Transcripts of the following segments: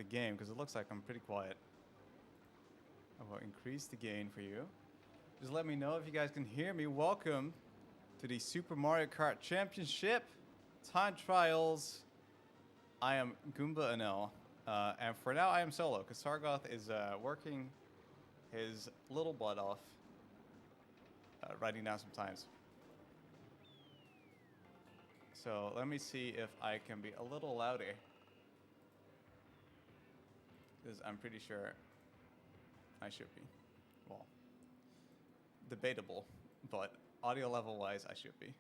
game because it looks like I'm pretty quiet. I will increase the gain for you. Just let me know if you guys can hear me. Welcome to the Super Mario Kart Championship Time Trials. I am Goomba Anel, and for now I am solo because Sargoth is working his little butt off, writing down some times. So let me see if I can be a little louder, because I'm pretty sure I should be. Well, debatable, but audio level wise I should be.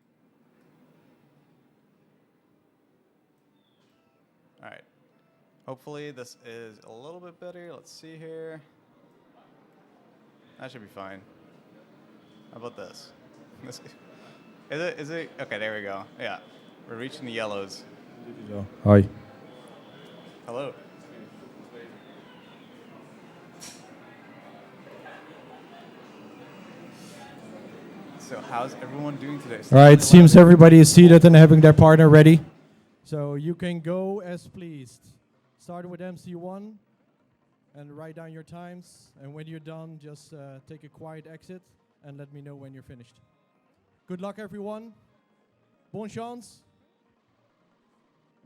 Alright. Hopefully this is a little bit better. Let's see here. That should be fine. How about this? Is it? Okay, there we go. Yeah. We're reaching the yellows. Hi. Hello. So how's everyone doing today? All right, seems everybody is seated and having their partner ready. So you can go as pleased. Start with MC1 and write down your times. And when you're done, just take a quiet exit and let me know when you're finished. Good luck, everyone. Bon chance.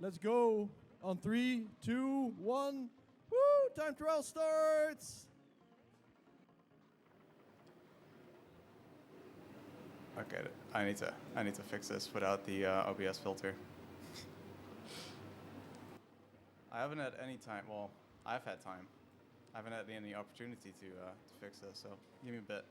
Let's go on 3, 2, 1. Woo! Time trial starts. Okay, I need to fix this without the OBS filter. I haven't had any time. Well, I've had time. I haven't had any opportunity to fix this. So give me a bit.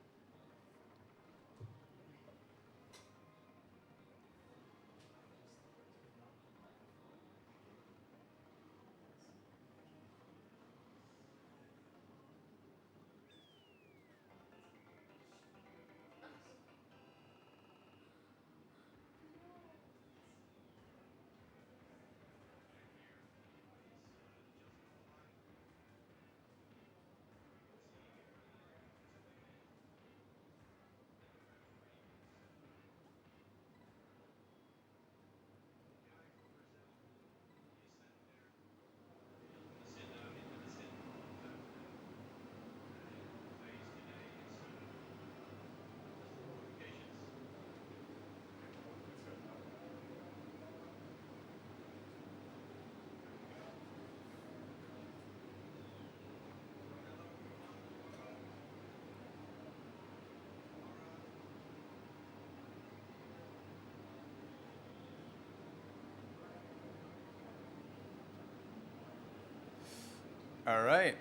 All right.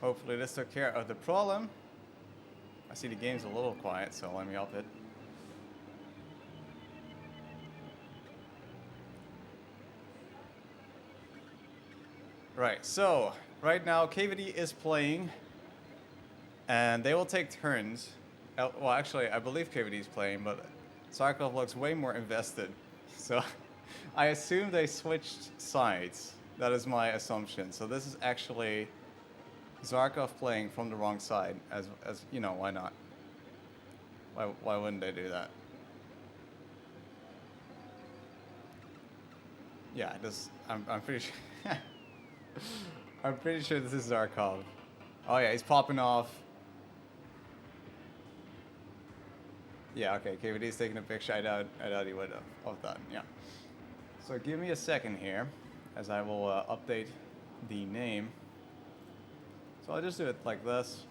Hopefully this took care of the problem. I see the game's a little quiet, so let me up it. Right, so right now KVD is playing, and they will take turns. Well, actually, I believe KVD is playing, but Sarkov looks way more invested. So I assume they switched sides. That is my assumption. So this is actually Zarkov playing from the wrong side, as you know, why not? Why wouldn't they do that? Yeah, I'm pretty sure I'm pretty sure this is Zarkov. Oh yeah, he's popping off. Yeah, okay, KVD's taking a picture. I doubt he would have done, yeah. So give me a second here, as I will update the name. So I'll just do it like this.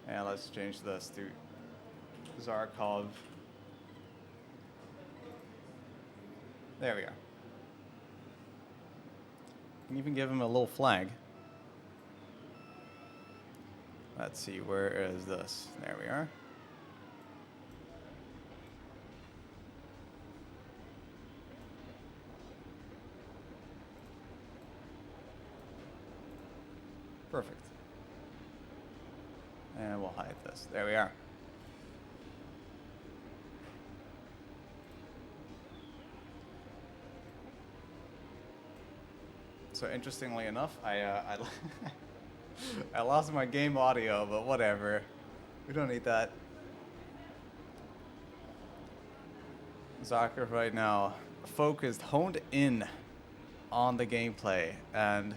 And let's change this to Zarkov. There we go. Can even give him a little flag. Let's see, where is this? There we are. Perfect. And we'll hide this. There we are. So interestingly enough, I I lost my game audio, but whatever. We don't need that. Zakir right now focused, honed in on the gameplay. And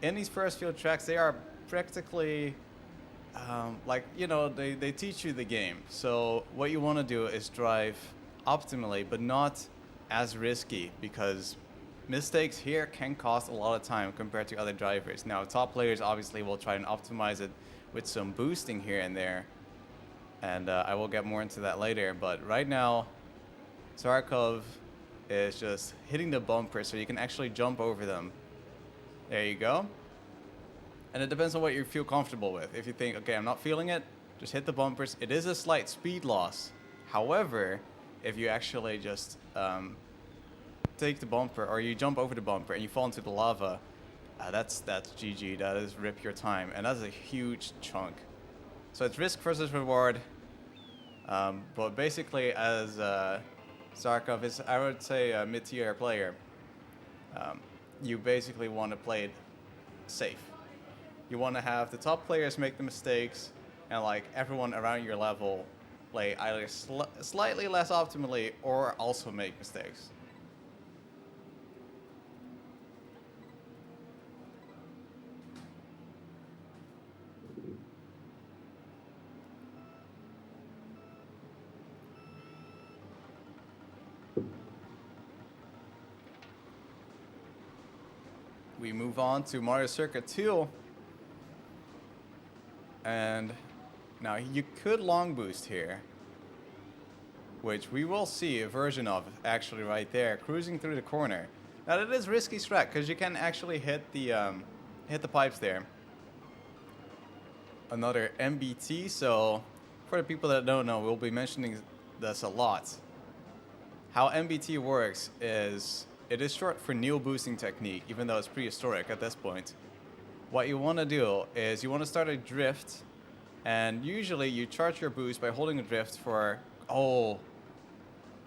in these first few tracks, they are practically like, you know, they teach you the game. So what you want to do is drive optimally, but not as risky, because mistakes here can cost a lot of time compared to other drivers. Now, top players obviously will try and optimize it with some boosting here and there, and I will get more into that later. But right now, Tarkov is just hitting the bumper so you can actually jump over them. There you go. And it depends on what you feel comfortable with. If you think, okay, I'm not feeling it, just hit the bumpers. It is a slight speed loss. However, if you actually just take the bumper, or you jump over the bumper and you fall into the lava, that's GG. That is rip your time, and that's a huge chunk. So it's risk versus reward. But basically, as Tarkov is, I would say, a mid-tier player, you basically want to play it safe. You want to have the top players make the mistakes, and like everyone around your level play either slightly less optimally or also make mistakes. We move on to Mario Circuit 2. And now you could long boost here, which we will see a version of actually right there, cruising through the corner. Now that is risky strat, because you can actually hit the pipes there. Another MBT, so for the people that don't know, we'll be mentioning this a lot. How MBT works is, it is short for Neo boosting technique, even though it's prehistoric at this point. What you want to do is you want to start a drift, and usually you charge your boost by holding a drift for, oh,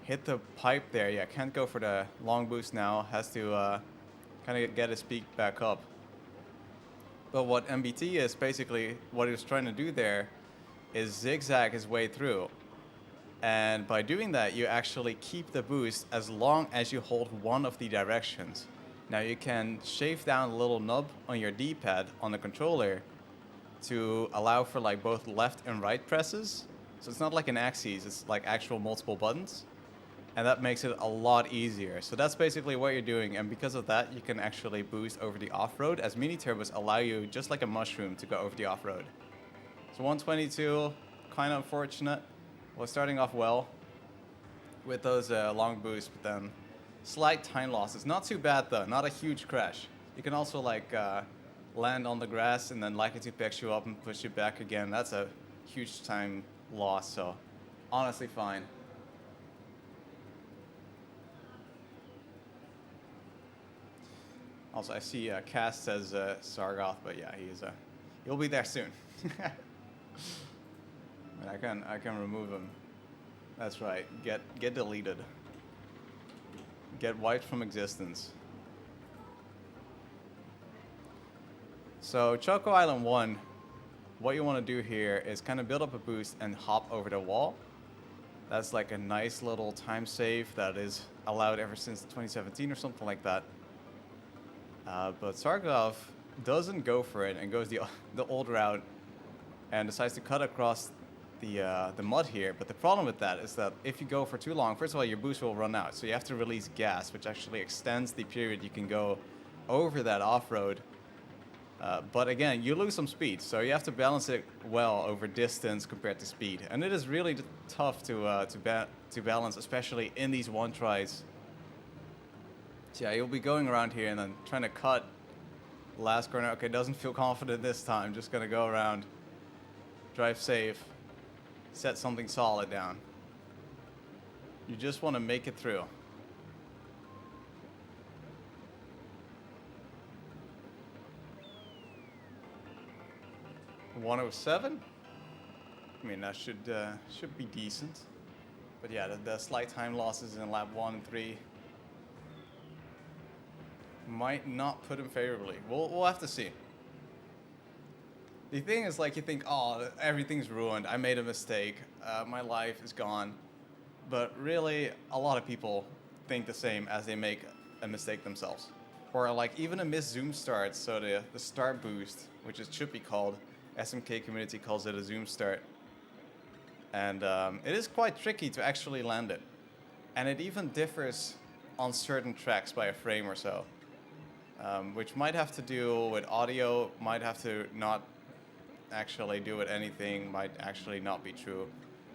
hit the pipe there. Yeah, can't go for the long boost now, has to kind of get his peak back up. But what MBT is, basically what he's trying to do there is zigzag his way through. And by doing that, you actually keep the boost as long as you hold one of the directions. Now you can shave down a little nub on your D-pad on the controller to allow for like both left and right presses. So it's not like an axis, it's like actual multiple buttons. And that makes it a lot easier. So that's basically what you're doing. And because of that, you can actually boost over the off-road, as mini turbos allow you, just like a mushroom, to go over the off-road. So 122, kind of unfortunate. Well, starting off well with those long boosts, but then slight time losses. Not too bad though, not a huge crash. You can also like land on the grass and then Lakitu picks you up and push you back again. That's a huge time loss, so honestly fine. Also, I see Cass says Sargoth, but yeah, he'll be there soon. I can remove him. That's right. Get deleted. Get wiped from existence. So Choco Island 1, what you want to do here is kind of build up a boost and hop over the wall. That's like a nice little time save that is allowed ever since 2017 or something like that. But Sargov doesn't go for it and goes the old route and decides to cut across the mud here. But the problem with that is that if you go for too long, first of all, your boost will run out. So you have to release gas, which actually extends the period you can go over that off-road. But again, you lose some speed. So you have to balance it well over distance compared to speed. And it is really tough to balance, especially in these one-tries. So yeah, you'll be going around here and then trying to cut last corner. Okay, doesn't feel confident this time. Just going to go around, drive safe. Set something solid down. You just want to make it through. .107. I mean, that should be decent. But yeah, the slight time losses in lap 1 and 3 might not put him favorably. We'll have to see. The thing is, like, you think, oh, everything's ruined. I made a mistake. My life is gone. But really, a lot of people think the same as they make a mistake themselves. or like even a missed zoom start. So the start boost, which it should be called, SMK community calls it a zoom start, and it is quite tricky to actually land it, and it even differs on certain tracks by a frame or so, which might have to do with audio, might have to not actually do with anything, might actually not be true,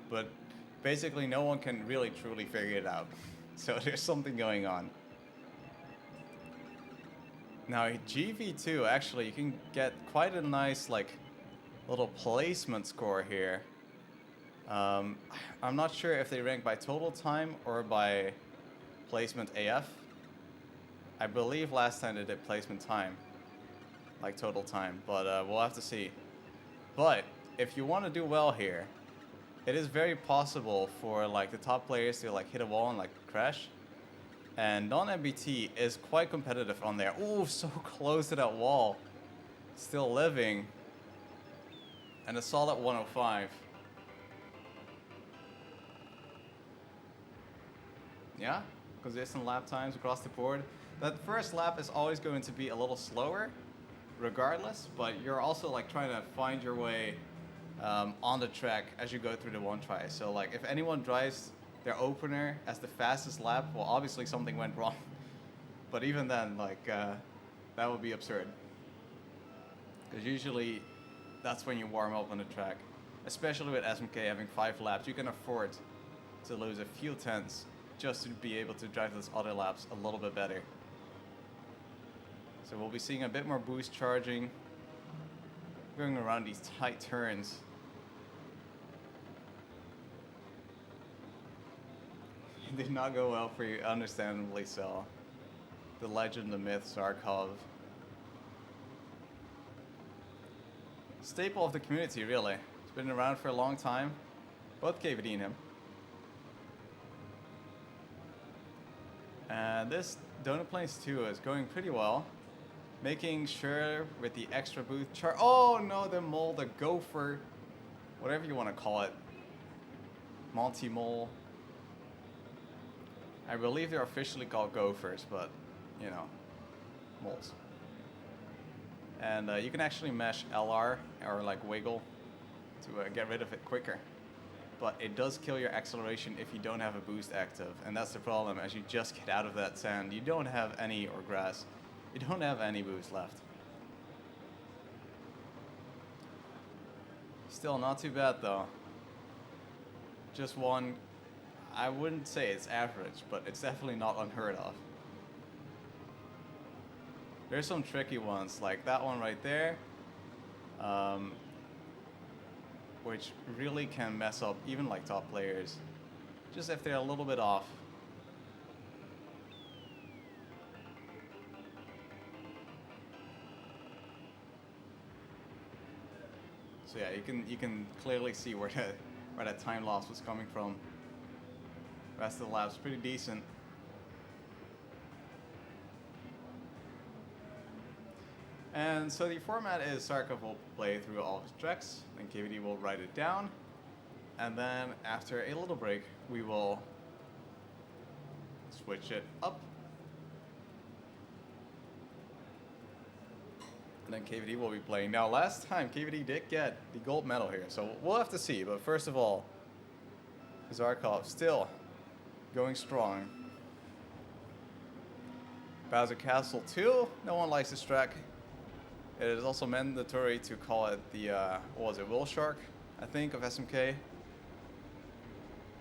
but basically no one can really truly figure it out. So there's something going on. Now GV2, actually you can get quite a nice like little placement score here. I'm not sure if they rank by total time or by placement AF. I believe last time they did placement time, like total time, but we'll have to see. But if you want to do well here, it is very possible for like the top players to like hit a wall and like crash. And non-MBT is quite competitive on there. Ooh, so close to that wall. Still living. And a solid 105. Yeah, consistent lap times across the board. That first lap is always going to be a little slower, regardless, but you're also like trying to find your way on the track as you go through the one try. So like if anyone drives their opener as the fastest lap, well obviously something went wrong. But even then, like that would be absurd. Because usually that's when you warm up on the track. Especially with SMK having 5 laps, you can afford to lose a few tenths just to be able to drive those other laps a little bit better. So we'll be seeing a bit more boost charging, going around these tight turns. It did not go well for you, understandably so. The legend, the myth, Zarkov. Staple of the community, really. It's been around for a long time. Both KVD and him. And this Donut Plains 2 is going pretty well. Making sure with the extra boost oh no, the mole, the gopher, whatever you want to call it. Monty Mole. I believe they're officially called gophers, but you know, moles. And you can actually mesh LR or like wiggle to get rid of it quicker. But it does kill your acceleration if you don't have a boost active. And that's the problem, as you just get out of that sand, you don't have any, or grass, you don't have any boost left. Still not too bad though. Just one, I wouldn't say it's average, but it's definitely not unheard of. There's some tricky ones, like that one right there, which really can mess up even like top players, just if they're a little bit off. So yeah, you can clearly see where that time loss was coming from. Rest of the lap's pretty decent. And so the format is Sarkov will play through all of his tracks, then KVD will write it down, and then after a little break, we will switch it up. And then KVD will be playing. Now last time KVD did get the gold medal here, so we'll have to see, but first of all, Zarkov still going strong. Bowser Castle 2, no one likes this track. It is also mandatory to call it the, what was it, Will Shark, I think, of SMK.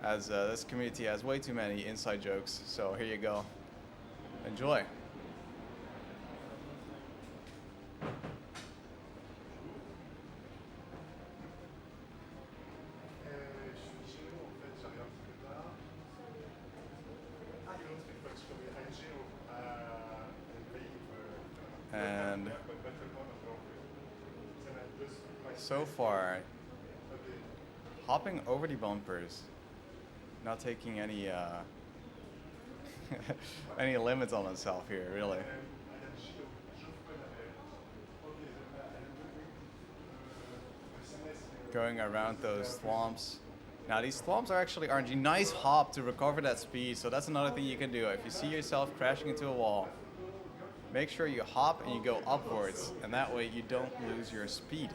As this community has way too many inside jokes, so here you go. Enjoy. And so far, hopping over the bumpers, not taking any any limits on himself here, really. Going around those thwomps. Now these thwomps are actually RNG. Nice hop to recover that speed, so that's another thing you can do. If you see yourself crashing into a wall, make sure you hop and you go upwards, and that way you don't lose your speed.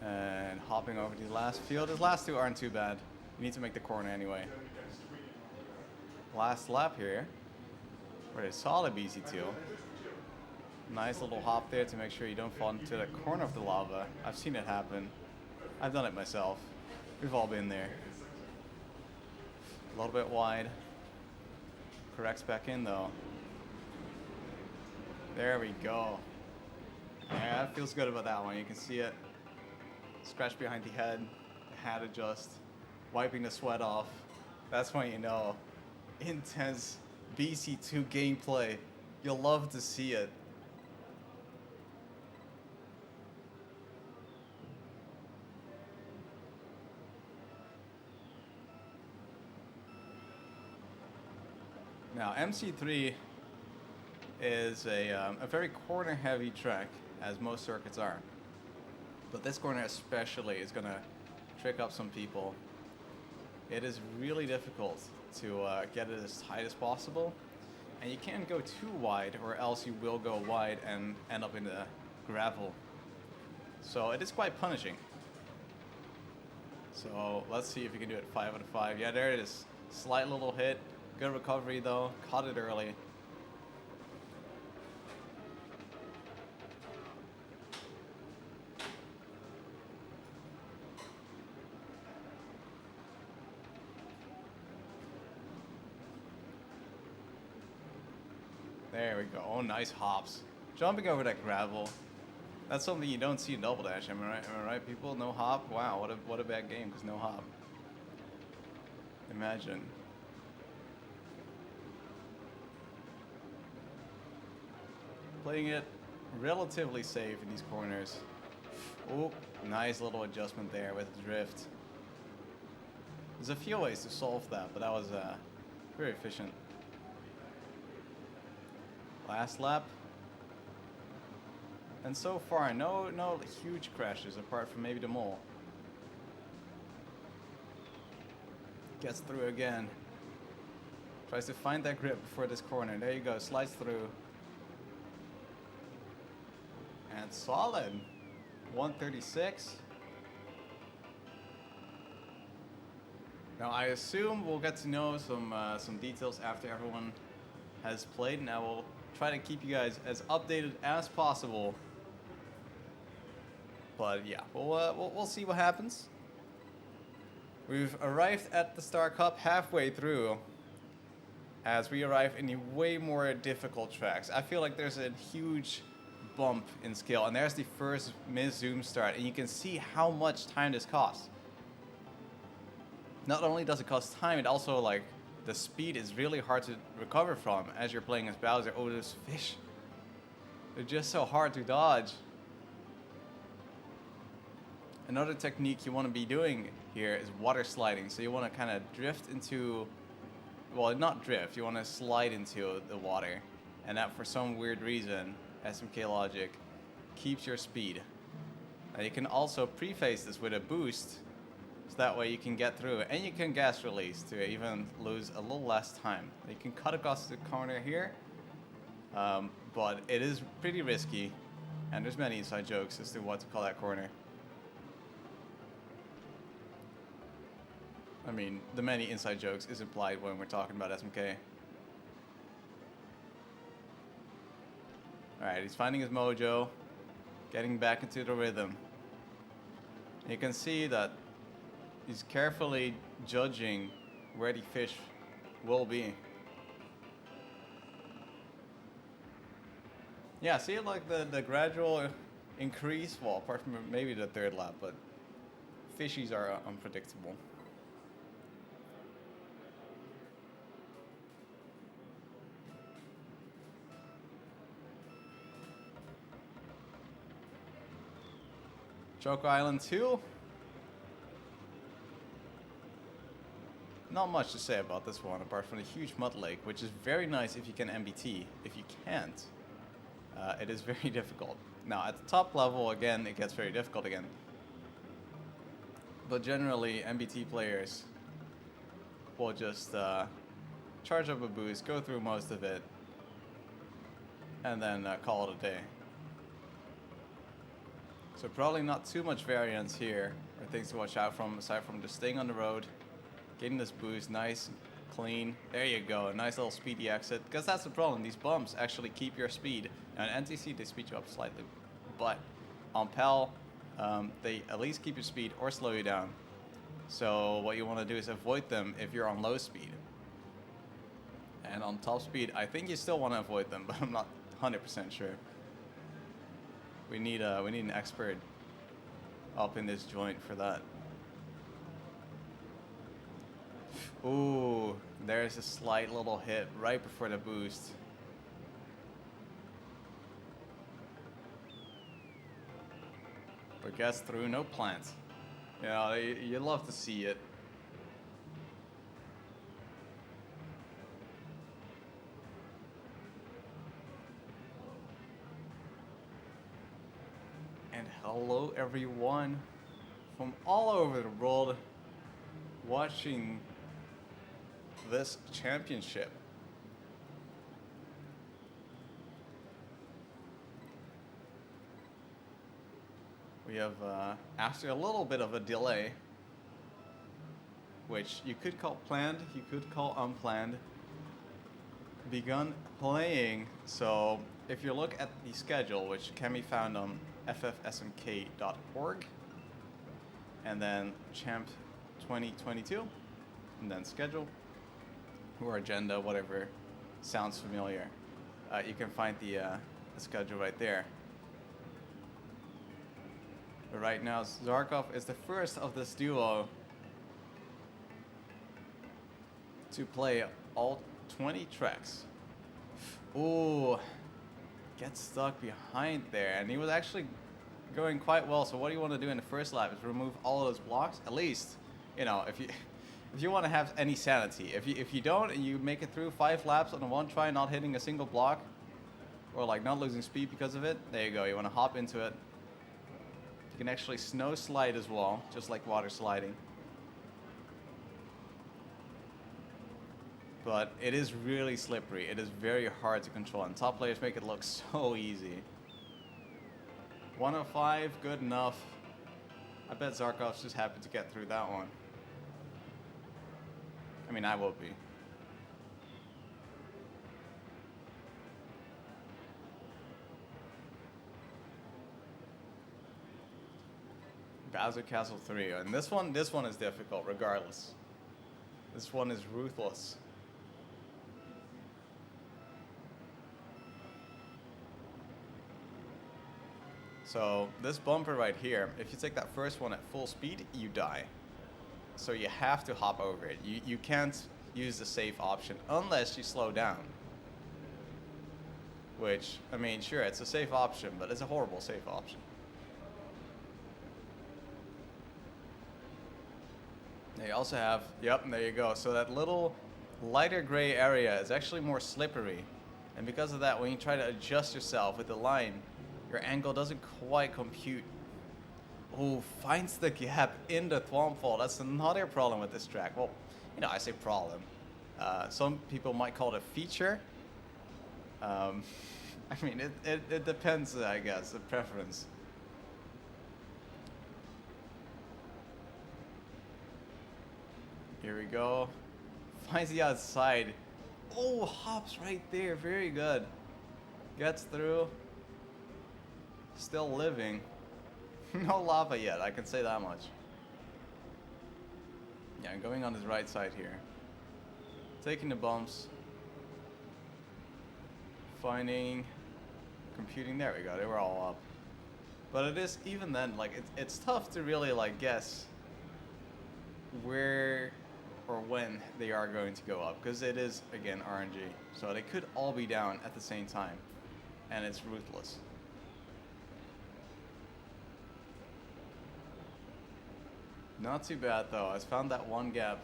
And hopping over the last field. These last two aren't too bad. You need to make the corner anyway. Last lap here. For a solid BC2. Nice little hop there to make sure you don't fall into the corner of the lava. I've seen it happen. I've done it myself. We've all been there. A little bit wide. Corrects back in though. There we go. Yeah, that feels good about that one. You can see it. Scratch behind the head. The hat adjust. Wiping the sweat off. That's when you know. Intense BC2 gameplay. You'll love to see it. Now, MC3 is a very corner-heavy track, as most circuits are. But this corner especially is going to trick up some people. It is really difficult to get it as tight as possible. And you can't go too wide, or else you will go wide and end up in the gravel. So it is quite punishing. So let's see if you can do it 5 out of 5. Yeah, there it is. Slight little hit. Good recovery though. Caught it early. There we go. Oh, nice hops. Jumping over that gravel. That's something you don't see in Double Dash. Am I right? Am I right, people? No hop? Wow, what a bad game, because no hop. Imagine. Playing it relatively safe in these corners. Oh, nice little adjustment there with the drift. There's a few ways to solve that, but that was very efficient. Last lap. And so far, no huge crashes apart from maybe the mole. Gets through again. Tries to find that grip before this corner. There you go, slides through. And solid. 136. Now I assume we'll get to know some details after everyone has played, and I will try to keep you guys as updated as possible. But yeah, we'll see what happens. We've arrived at the Star Cup halfway through, as we arrive in the way more difficult tracks. I feel like there's a huge bump in skill, and there's the first mid-zoom start, and you can see how much time this costs. Not only does it cost time, it also, like, the speed is really hard to recover from as you're playing as Bowser. Oh, those fish. They're just so hard to dodge. Another technique you want to be doing here is water sliding. So you want to kind of drift into, well, not drift, you want to slide into the water. And that, for some weird reason, SMK logic, keeps your speed. Now you can also preface this with a boost, so that way you can get through, and you can gas release to even lose a little less time. You can cut across the corner here, but it is pretty risky, and there's many inside jokes as to what to call that corner. I mean, the many inside jokes is implied when we're talking about SMK. Alright, he's finding his mojo, getting back into the rhythm. You can see that he's carefully judging where the fish will be. Yeah, see, like the gradual increase, well, apart from maybe the third lap, but fishies are unpredictable. Choco Island 2. Not much to say about this one, apart from the huge mud lake, which is very nice if you can MBT. If you can't, it is very difficult. Now, at the top level, again, it gets very difficult again. But generally, MBT players will just charge up a boost, go through most of it, and then call it a day. So probably not too much variance here, or things to watch out from, aside from just staying on the road, getting this boost nice, clean. There you go, a nice little speedy exit. Because that's the problem, these bumps actually keep your speed. And NTC, they speed you up slightly. But on PAL, they at least keep your speed or slow you down. So what you want to do is avoid them if you're on low speed. And on top speed, I think you still want to avoid them, but I'm not 100% sure. We need an expert up in this joint for that. Ooh, there's a slight little hit right before the boost. But gets through, no plant. Yeah, you love to see it. And hello everyone from all over the world watching this championship. We have, after a little bit of a delay, which you could call planned, you could call unplanned, begun playing. So if you look at the schedule, which can be found on ffsmk.org, and then champ 2022, and then schedule, or agenda, whatever sounds familiar, you can find the schedule right there. But right now, Zarkov is the first of this duo to play all 20 tracks. Ooh, gets stuck behind there, and he was actually going quite well. So what do you want to do in the first lap is remove all of those blocks. At least, you know, if you want to have any sanity. If you don't and you make it through 5 laps on a one try, not hitting a single block, or like not losing speed because of it, there you go. You want to hop into it. You can actually snow slide as well, just like water sliding. But it is really slippery. It is very hard to control, and top players make it look so easy. 105, good enough. I bet Zarkov's just happy to get through that one. I mean, I will be. Bowser Castle 3, and this one is difficult regardless. This one is ruthless. So this bumper right here, if you take that first one at full speed, you die. So you have to hop over it. You can't use the safe option unless you slow down. Which, I mean, sure, it's a safe option, but it's a horrible safe option. They also have, yep, there you go. So that little lighter gray area is actually more slippery. And because of that, when you try to adjust yourself with the line, your angle doesn't quite compute. Oh, finds the gap in the Thwompfall. That's another problem with this track. Well, you know, I say problem. Some people might call it a feature. I mean, it depends, I guess, the preference. Here we go. Finds the outside. Oh, hops right there. Very good. Gets through. Still living. No lava yet, I can say that much. Yeah, I'm going on his right side here. Taking the bumps. Finding. Computing. There we go. They were all up. But it is, even then, like, it's tough to really, like, guess where or when they are going to go up, because it is, again, RNG. So they could all be down at the same time, and it's ruthless. Not too bad though, I found that one gap.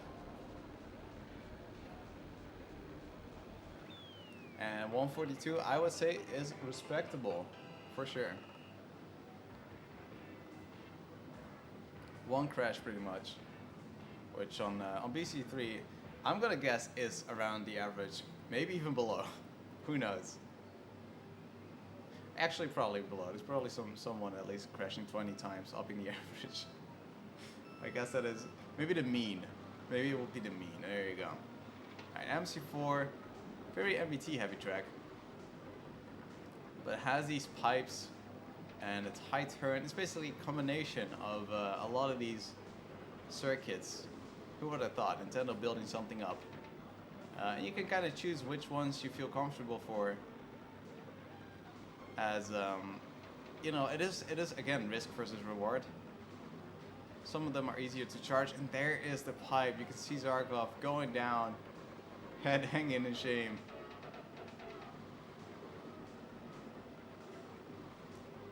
And 142, I would say, is respectable, for sure. One crash pretty much, which on BC3, I'm gonna guess is around the average, maybe even below. Who knows? Actually, probably below. There's probably someone at least crashing 20 times up in the average. I guess that is maybe the mean. Maybe it will be the mean. There you go. Alright, MC4, very MBT heavy track, but it has these pipes and it's high turn. It's basically a combination of a lot of these circuits. Who would have thought? Nintendo building something up. And you can kind of choose which ones you feel comfortable for. As you know, it is again risk versus reward. Some of them are easier to charge, and there is the pipe. You can see Zarkov going down, head hanging in shame.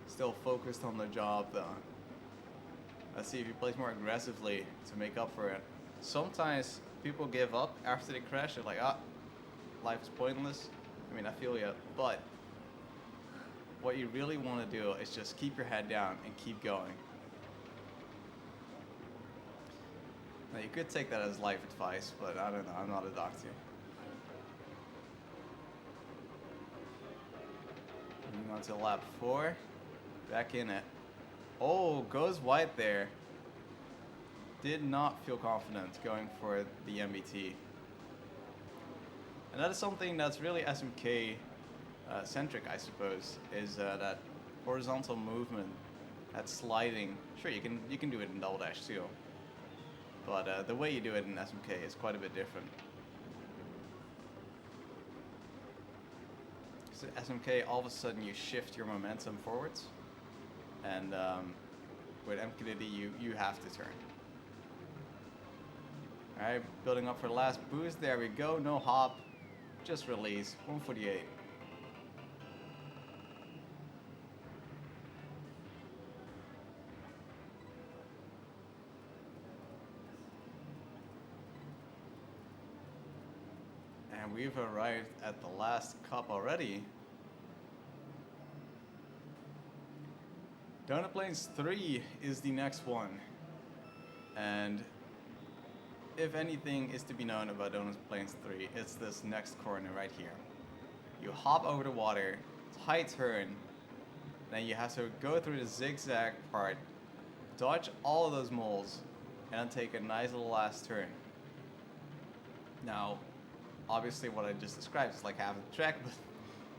Still focused on the job though. Let's see if he plays more aggressively to make up for it. Sometimes people give up after they crash. They're like, ah, life is pointless. I mean, I feel ya, but what you really want to do is just keep your head down and keep going. Now you could take that as life advice, but I don't know, I'm not a doctor. Moving on to lap 4. Back in it. Oh, goes white there. Did not feel confident going for the MBT. And that is something that's really SMK centric, I suppose, is that horizontal movement, that sliding. Sure, you can do it in Double Dash too, but the way you do it in SMK is quite a bit different. So SMK, all of a sudden you shift your momentum forwards, and with MKDD you have to turn. All right, building up for the last boost. There we go. No hop, just release. 148. And we've arrived at the last cup already. Donut Plains 3 is the next one. And if anything is to be known about Donut Plains 3, it's this next corner right here. You hop over the water, it's high turn, then you have to go through the zigzag part, dodge all of those moles, and then take a nice little last turn. Now, obviously what I just described is like half the track, but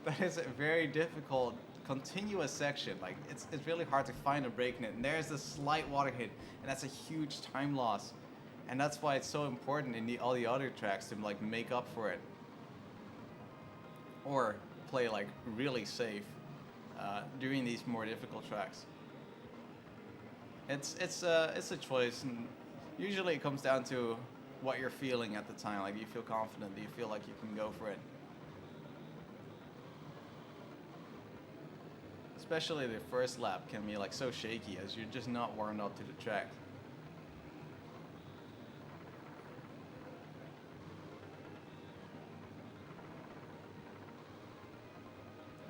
that is a very difficult continuous section. Like it's really hard to find a break in it, and there's this slight water hit, and that's a huge time loss. And that's why it's so important in all the other tracks to like make up for it, or play like really safe during these more difficult tracks. It's a choice, and usually it comes down to what you're feeling at the time. Like, do you feel confident? Do you feel like you can go for it? Especially the first lap can be like so shaky as you're just not warmed up to the track.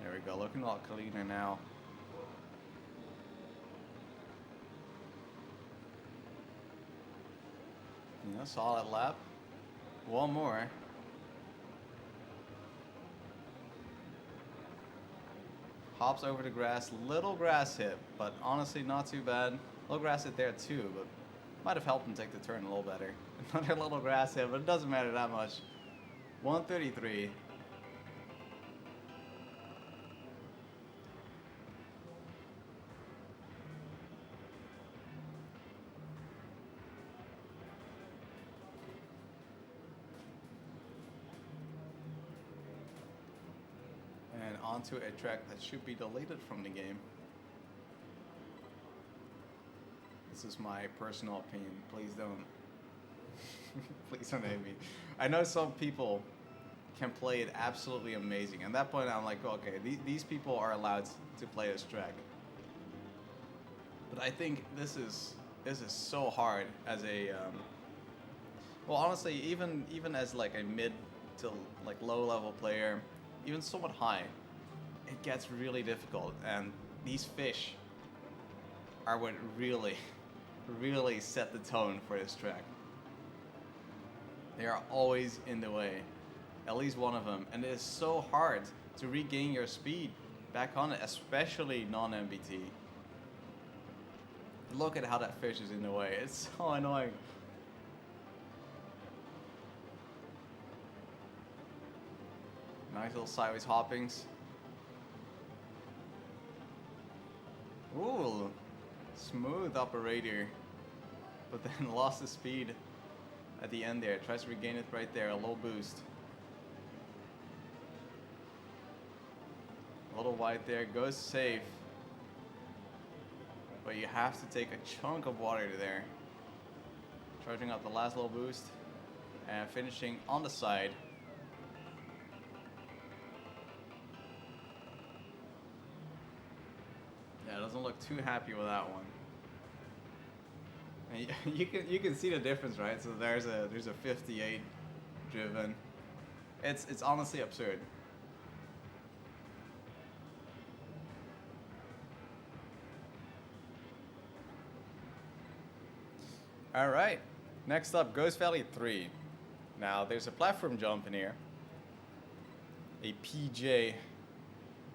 There we go, looking a lot cleaner now. You know, solid lap. One more. Hops over the grass, little grass hit, but honestly not too bad. Little grass hit there too, but might have helped him take the turn a little better. Another little grass hit, but it doesn't matter that much. 133. And onto a track that should be deleted from the game. This is my personal opinion. Please don't. Please don't hate me. I know some people can play it absolutely amazing. At that point, I'm like, okay, these people are allowed to play this track. But I think this is so hard as a well, honestly, even as like a mid to like low level player, even somewhat high, it gets really difficult. And these fish are what really, really set the tone for this track. They are always in the way, at least one of them. And it is so hard to regain your speed back on it, especially non-MBT. Look at how that fish is in the way. It's so annoying. Nice little sideways hoppings. Ooh, smooth operator. But then lost the speed at the end there. Tries to regain it right there, a low boost. A little wide there, goes safe. But you have to take a chunk of water there. Charging up the last little boost. And finishing on the side. Yeah, doesn't look too happy with that one. And you can see the difference, right? So there's a 58 driven. It's honestly absurd. All right, next up, Ghost Valley 3. Now, there's a platform jump in here, a PJ,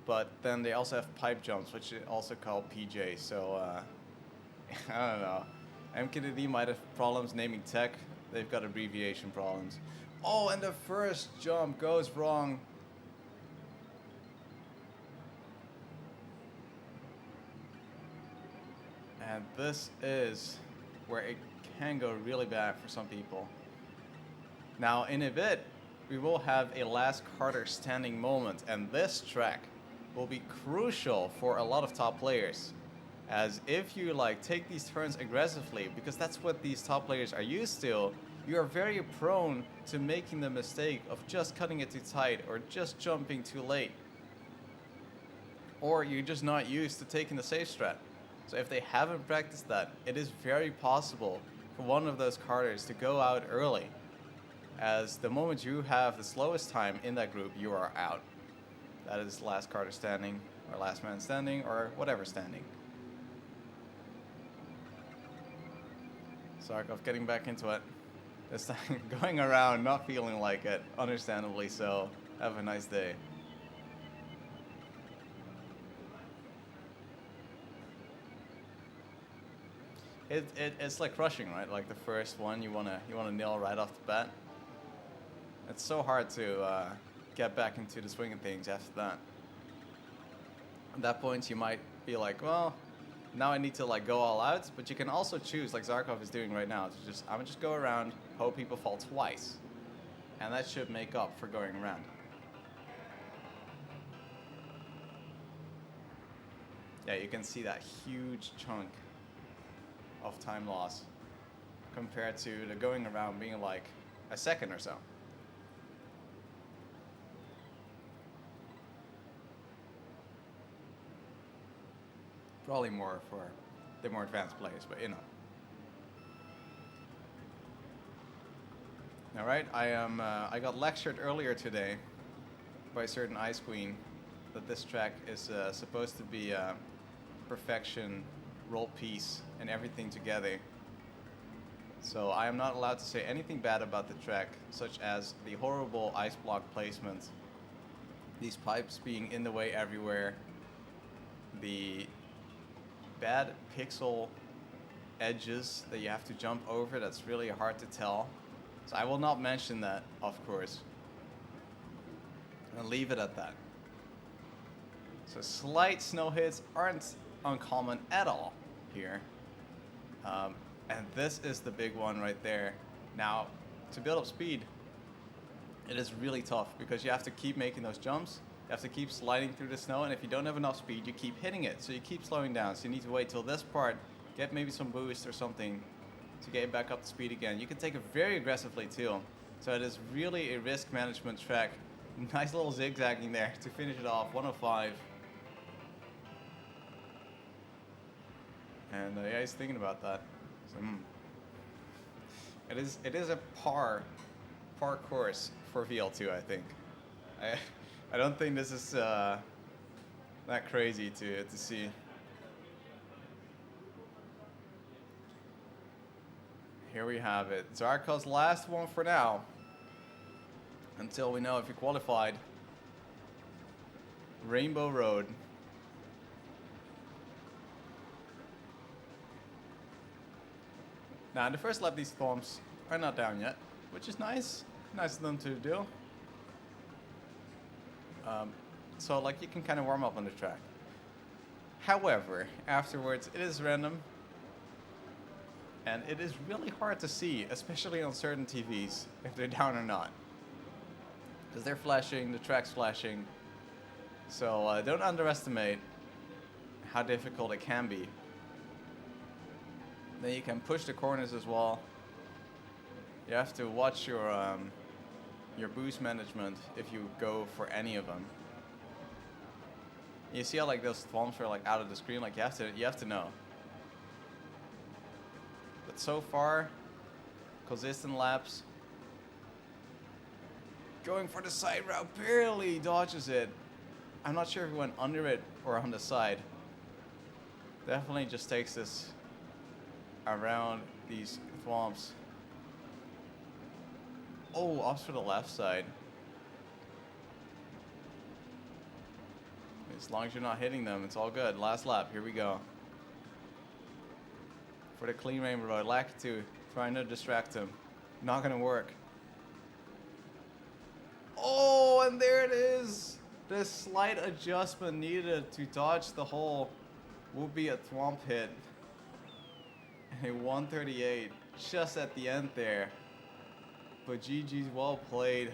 but then they also have pipe jumps, which is also called PJ, so, I don't know. MKDD might have problems naming tech. They've got abbreviation problems. Oh, and the first jump goes wrong. And this is where it can go really bad for some people. Now, in a bit, we will have a last Carter standing moment, and this track will be crucial for a lot of top players. As if you like take these turns aggressively, because that's what these top players are used to, you are very prone to making the mistake of just cutting it too tight or just jumping too late. Or you're just not used to taking the safe strat. So if they haven't practiced that, it is very possible for one of those Carters to go out early. As the moment you have the slowest time in that group, you are out. That is last Carter standing, or last man standing, or whatever standing. Sarkov getting back into it. This time going around, not feeling like it, understandably so. Have a nice day. It's like crushing, right? Like the first one you wanna nail right off the bat. It's so hard to get back into the swing of things after that. At that point, you might be like, well, now I need to like go all out. But you can also choose, like Zarkov is doing right now, to just I'm gonna just go around, hope people fall twice, and that should make up for going around. Yeah, you can see that huge chunk of time loss compared to the going around being like a second or so. Probably more for the more advanced players, but you know. All right, I got lectured earlier today by a certain Ice Queen that this track is supposed to be perfection, roll piece, and everything together. So I am not allowed to say anything bad about the track, such as the horrible ice block placement, these pipes being in the way everywhere, the bad pixel edges that you have to jump over that's really hard to tell. So I will not mention that, of course. And leave it at that. So slight snow hits aren't uncommon at all here. And this is the big one right there. Now, to build up speed, it is really tough because you have to keep making those jumps. You have to keep sliding through the snow, and if you don't have enough speed, you keep hitting it. So you keep slowing down. So you need to wait till this part, get maybe some boost or something to get back up to speed again. You can take it very aggressively too. So it is really a risk management track. Nice little zigzagging there to finish it off, 105. And yeah, he's thinking about that. So, it is a par course for VL2, I think. I don't think this is that crazy to see. Here we have it. Zarko's last one for now. Until we know if he qualified. Rainbow Road. Now, in the first lap, these thorns are not down yet, which is nice. Nice of them to do. So, like, you can kind of warm up on the track. However, afterwards, it is random. And it is really hard to see, especially on certain TVs, if they're down or not. Because they're flashing, the track's flashing. So don't underestimate how difficult it can be. Then you can push the corners as well. You have to watch your boost management if you go for any of them. You see how like those thwomps are like out of the screen, like you have to know. But so far, consistent laps. Going for the side route, barely dodges it. I'm not sure if he went under it or on the side. Definitely just takes this around these thwomps. Oh, opts for the left side. As long as you're not hitting them, it's all good. Last lap, here we go. For the clean rainbow road, Lakitu trying to distract him. Not gonna work. Oh, and there it is. The slight adjustment needed to dodge the hole will be a thwomp hit. And a 138 just at the end there. But GG's well played.